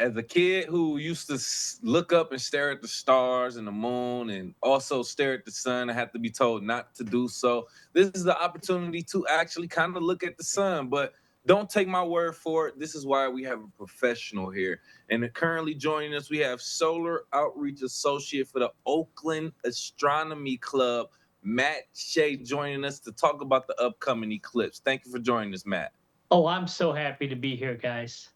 as a kid who used to look up and stare at the stars and the moon and also stare at the sun, I had to be told not to do so. This is the opportunity to actually kind of look at the sun, but don't take my word for it. This is why we have a professional here. And currently joining us, we have Solar Outreach Associate for the Oakland Astronomy Club, Matt Schie, joining us to talk about the upcoming eclipse. Thank you for joining us, Matt. Oh, I'm so happy to be here, guys.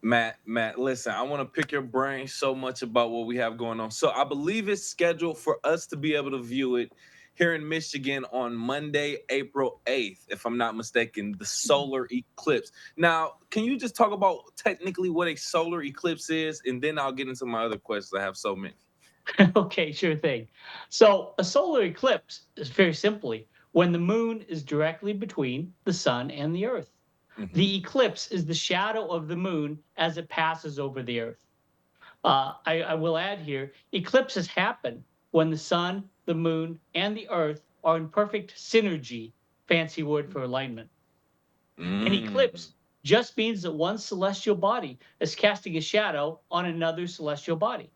Matt, listen, I want to pick your brain so much about what we have going on. So I believe it's scheduled for us to be able to view it here in Michigan on Monday, April 8th, if I'm not mistaken, the solar eclipse. Now, can you just talk about technically what a solar eclipse is? And then I'll get into my other questions. I have so many. Okay, sure thing. So, a solar eclipse is very simply when the moon is directly between the sun and the earth. Hmm. The eclipse is the shadow of the moon as it passes over the earth. I will add here eclipses happen when the sun, the moon, and the earth are in perfect synergy, fancy word for alignment. An Mm. eclipse just means that one celestial body is casting a shadow on another celestial body.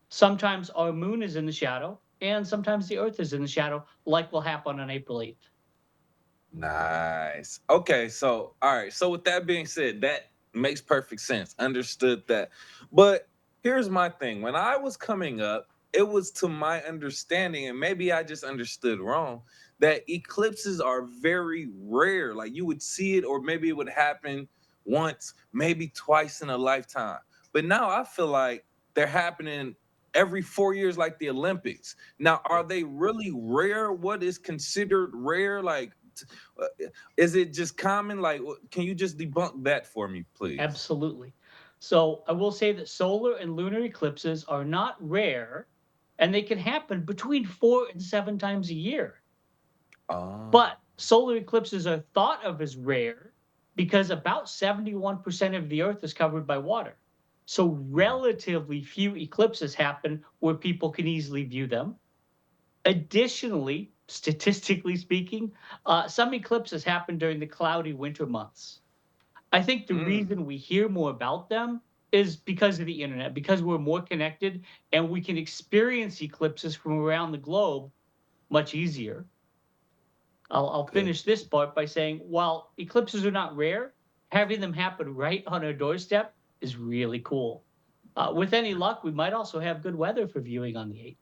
Sometimes our moon is in the shadow, and sometimes the earth is in the shadow, like will happen on April 8th. Nice. Okay, so all right. So with that being said, that makes perfect sense. Understood that. But here's my thing. When I was coming up, it was to my understanding, and maybe I just understood wrong, that eclipses are very rare. Like you would see it, or maybe it would happen once, maybe twice in a lifetime. But now I feel like they're happening every 4 years, like the Olympics. Now, are they really rare? What is considered rare? Like, uh, is it just common? Like, can you just debunk that for me, please? Absolutely. So I will say that solar and lunar eclipses are not rare, and they can happen between 4 and 7 times a year. Oh, But solar eclipses are thought of as rare because about 71% of the Earth is covered by water. So relatively few eclipses happen where people can easily view them. Additionally, statistically speaking, some eclipses happen during the cloudy winter months. I think the mm, reason we hear more about them is because of the internet, because we're more connected and we can experience eclipses from around the globe much easier. I'll good. finish this part by saying while eclipses are not rare, having them happen right on our doorstep is really cool. With any luck, we might also have good weather for viewing on the 8th.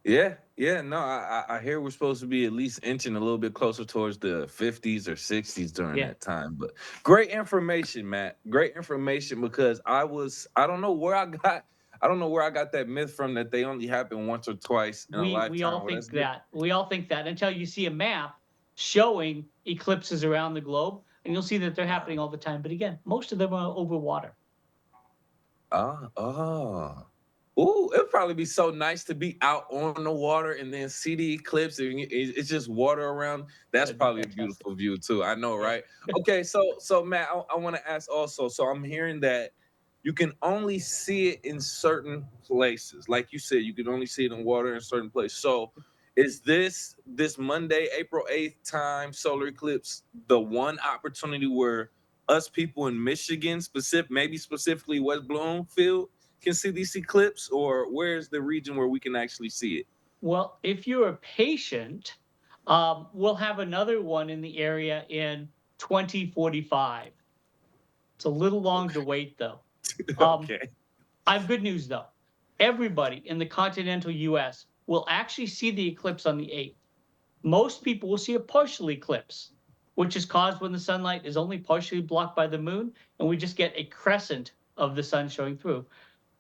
Yeah. No, I hear we're supposed to be at least inching a little bit closer towards the 50s or 60s during Yeah. that time. But great information, Matt. Great information because I don't know where I don't know where I got that myth from that they only happen once or twice in a We all lifetime. Well, that's think good. that. We all think that until you see a map showing eclipses around the globe, and you'll see that they're happening all the time. But again, most of them are over water. Oh. Ooh, it'd probably be so nice to be out on the water and then see the eclipse. And it's just water around. That's That'd be probably a fantastic. beautiful view too. I know, Yeah. right? Okay, so Matt, I want to ask also. So I'm hearing that you can only see it in certain places. Like you said, you can only see it in water in certain places. So is this Monday, April 8th time solar eclipse the one opportunity where us people in Michigan, maybe specifically West Bloomfield, can see this eclipse, or where's the region where we can actually see it? Well, if you're a patient, we'll have another one in the area in 2045. It's a little long to wait, though. Um, Okay. I have good news, though. Everybody in the continental US will actually see the eclipse on the 8th. Most people will see a partial eclipse, which is caused when the sunlight is only partially blocked by the moon, and we just get a crescent of the sun showing through.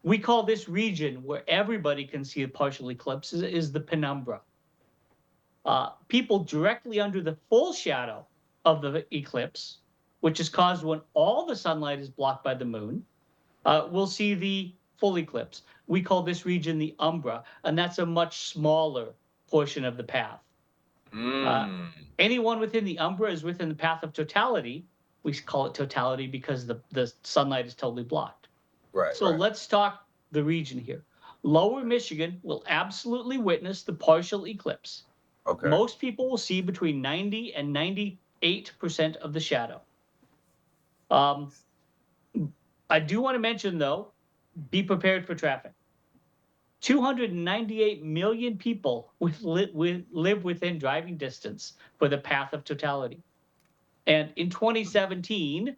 We call this region where everybody can see a partial eclipse is the penumbra. People directly under the full shadow of the eclipse, which is caused when all the sunlight is blocked by the moon, will see the full eclipse. We call this region the umbra, and that's a much smaller portion of the path. Uh, Mm. Anyone within the umbra is within the path of totality. We call it totality because the sunlight is totally blocked. Right, So right. let's talk the region here. Lower Michigan will absolutely witness the partial eclipse. Okay. Most people will see between 90 and 98% of the shadow. Um, I do want to mention, though, be prepared for traffic. 298 million people live within driving distance for the path of totality. And in 2017,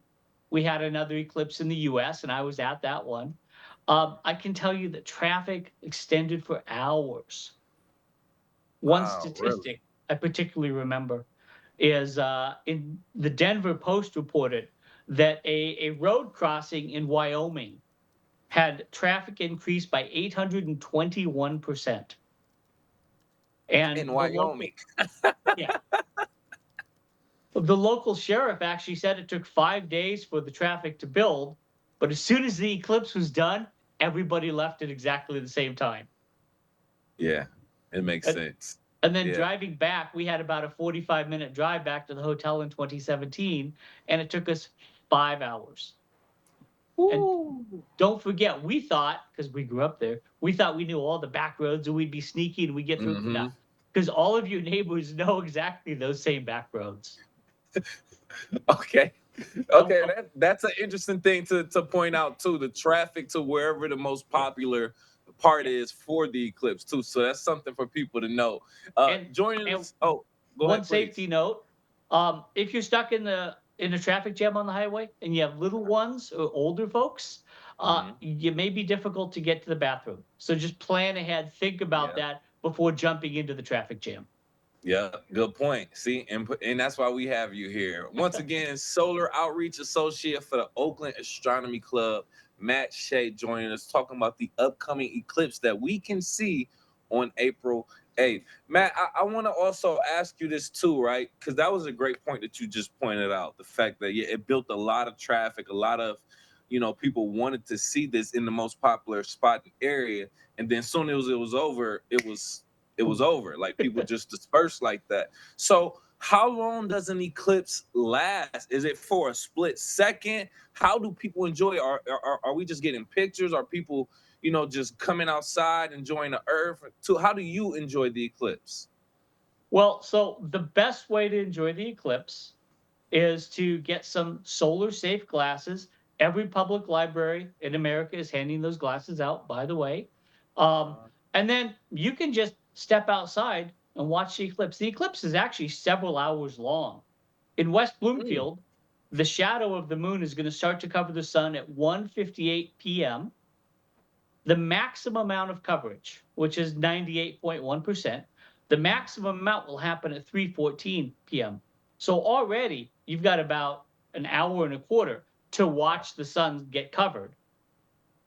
we had another eclipse in the US, and I was at that one. I can tell you that traffic extended for hours. One Wow, really? statistic I particularly remember is in the Denver Post reported that a road crossing in Wyoming had traffic increase by 821%. And In the local, Wyoming. yeah, the local sheriff actually said it took 5 days for the traffic to build, but as soon as the eclipse was done, everybody left at exactly the same time. Yeah, it makes And, sense. and then Yeah. driving back, we had about a 45-minute drive back to the hotel in 2017, and it took us 5 hours. And Woo. don't forget, we thought, because we grew up there, we thought we knew all the back roads and we'd be sneaky and we'd get through. No, Hmm. because all of your neighbors know exactly those same back roads. Okay. Um, Okay, that's an interesting thing to point out too. The traffic to wherever the most popular part yeah. is for the eclipse too. So that's something for people to know. And Joining and us. Oh, go one ahead, safety please. note, if you're stuck in a traffic jam on the highway and you have little ones or older folks, Hmm. it may be difficult to get to the bathroom. So just plan ahead, think about Yeah. that before jumping into the traffic jam. Yeah, good point. See, and that's why we have you here. Once again, Solar Outreach Associate for the Oakland Astronomy Club, Matt Schie, joining us talking about the upcoming eclipse that we can see on April 8th. Matt, I want to also ask you this too, right? Because that was a great point that you just pointed out. The fact that yeah, it built a lot of traffic, a lot of people wanted to see this in the most popular spot and area. And then soon as it was over, it was over. Like people just dispersed like that. So how long does an eclipse last? Is it for a split second? How do people enjoy it? Are we just getting pictures? Are people, just coming outside enjoying the earth? To how do you enjoy the eclipse? Well, so the best way to enjoy the eclipse is to get some solar safe glasses. Every public library in America is handing those glasses out, by the way. Um, Uh, and then you can just step outside and watch the eclipse. The eclipse is actually several hours long. In West mm, Bloomfield, the shadow of the moon is going to start to cover the sun at 1:58 p.m. The maximum amount of coverage, which is 98.1%, the maximum amount will happen at 3:14 p.m. So already you've got about an hour and a quarter to wow. watch the sun get covered.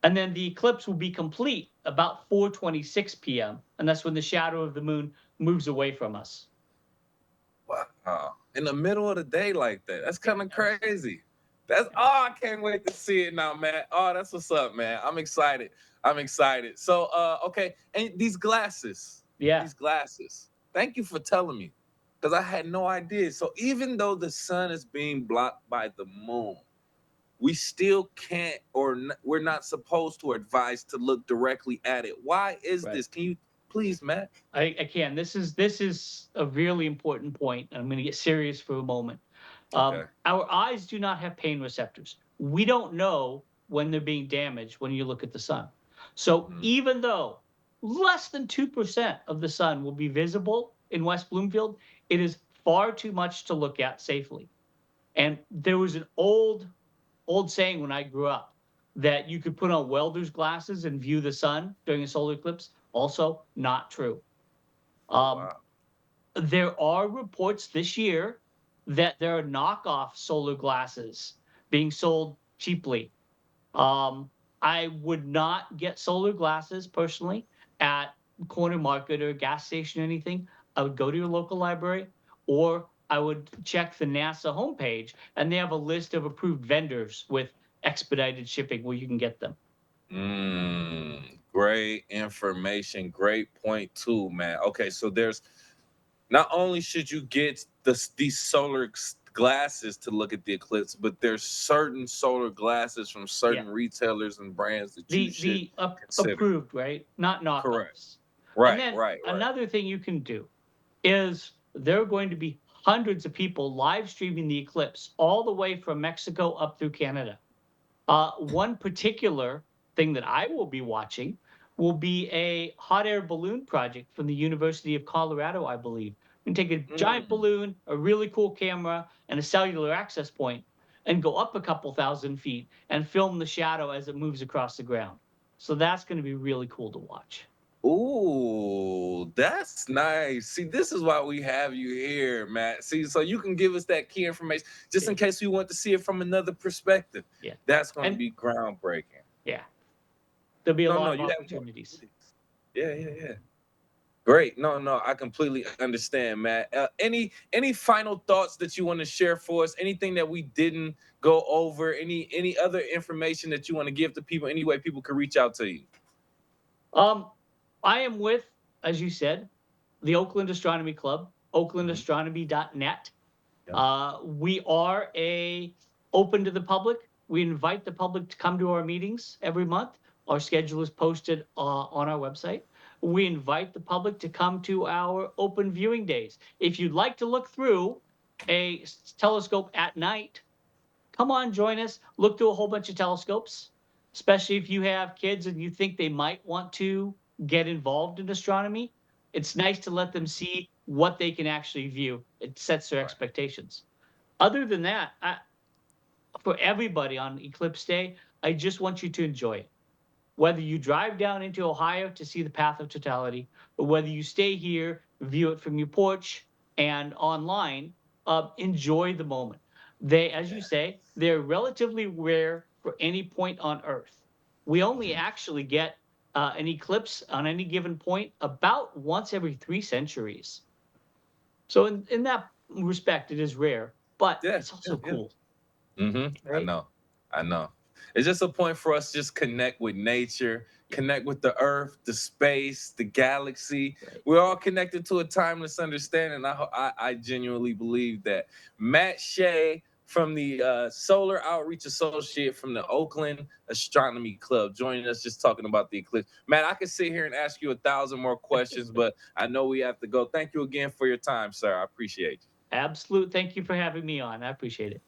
And then the eclipse will be complete about 4:26 p.m. And that's when the shadow of the moon moves away from us. Wow. In the middle of the day like that. That's kind of Yes. crazy. That's Yeah. oh, I can't wait to see it now, man. Oh, that's what's up, man. I'm excited. I'm excited. So okay, and these glasses. Yeah. These glasses. Thank you for telling me. Because I had no idea. So even though the sun is being blocked by the moon, we still can't we're not supposed to advise to look directly at it. Why is Right. this? Can you please, Matt? I can. This is a really important point. I'm going to get serious for a moment. Okay. Our eyes do not have pain receptors. We don't know when they're being damaged when you look at the sun. So Mhm. even though less than 2% of the sun will be visible in West Bloomfield, it is far too much to look at safely. And there was an old saying when I grew up that you could put on welder's glasses and view the sun during a solar eclipse. Also, not true. Oh Um, wow. there are reports this year that there are knockoff solar glasses being sold cheaply. Um, I would not get solar glasses personally at corner market or gas station or anything. I would go to your local library or I would check the NASA homepage and they have a list of approved vendors with expedited shipping where you can get them. Great information. Great point too, man. Okay, so there's not only should you get these glasses to look at the eclipse, but there's certain solar glasses from Yeah. certain retailers and brands that you should The consider. approved, right? Not Correct. knockoffs. And Right, then right, right. another thing you can do is there are going to be hundreds of people live streaming the eclipse all the way from Mexico up through Canada. One particular thing that I will be watching will be a hot air balloon project from the University of Colorado, I believe. We can take a giant Mm. balloon, a really cool camera, and a cellular access point, and go up a couple thousand feet and film the shadow as it moves across the ground. So that's going to be really cool to watch. Ooh, that's nice. See, this is why we have you here, Matt. See, so you can give us that key information just Yeah, in case we want to see it from another perspective. yeah, That's going to and be groundbreaking. yeah, there'll be a No, no, lot of you have more. opportunities. Yeah, yeah, yeah. Great. No, no, I completely understand, Matt. Any final thoughts that you want to share for us? Anything that we didn't go over? Any other information that you want to give to people? Any way people can reach out to you? Um, I am with, as you said, the Oakland Astronomy Club, Mhm. oaklandastronomy.net. Yeah. We are open to the public. We invite the public to come to our meetings every month. Our schedule is posted on our website. We invite the public to come to our open viewing days. If you'd like to look through a telescope at night, come on, join us. Look through a whole bunch of telescopes, especially if you have kids and you think they might want to get involved in astronomy. It's nice to let them see what they can actually view. It sets their Right. expectations. Other than that, for everybody on Eclipse Day, I just want you to enjoy it. Whether you drive down into Ohio to see the path of totality, or whether you stay here, view it from your porch and online, enjoy the moment. They, as you say, they're relatively rare for any point on Earth. We only Mhm. actually get an eclipse on any given point about once every 3 centuries. So, in that respect, it is rare, but Yeah, it's yeah, also yeah. cool, I right? know. I know. It's just a point for us to just connect with nature, Yeah, connect with the earth, the space, the galaxy. right. We're all connected to a timeless understanding. I genuinely believe that. Matt Shea from the Solar Outreach Associate from the Oakland Astronomy Club joining us just talking about the eclipse. Matt, I could sit here and ask you 1,000 more questions, but I know we have to go. Thank you again for your time, sir. I appreciate you. Absolute. Thank you for having me on. I appreciate it.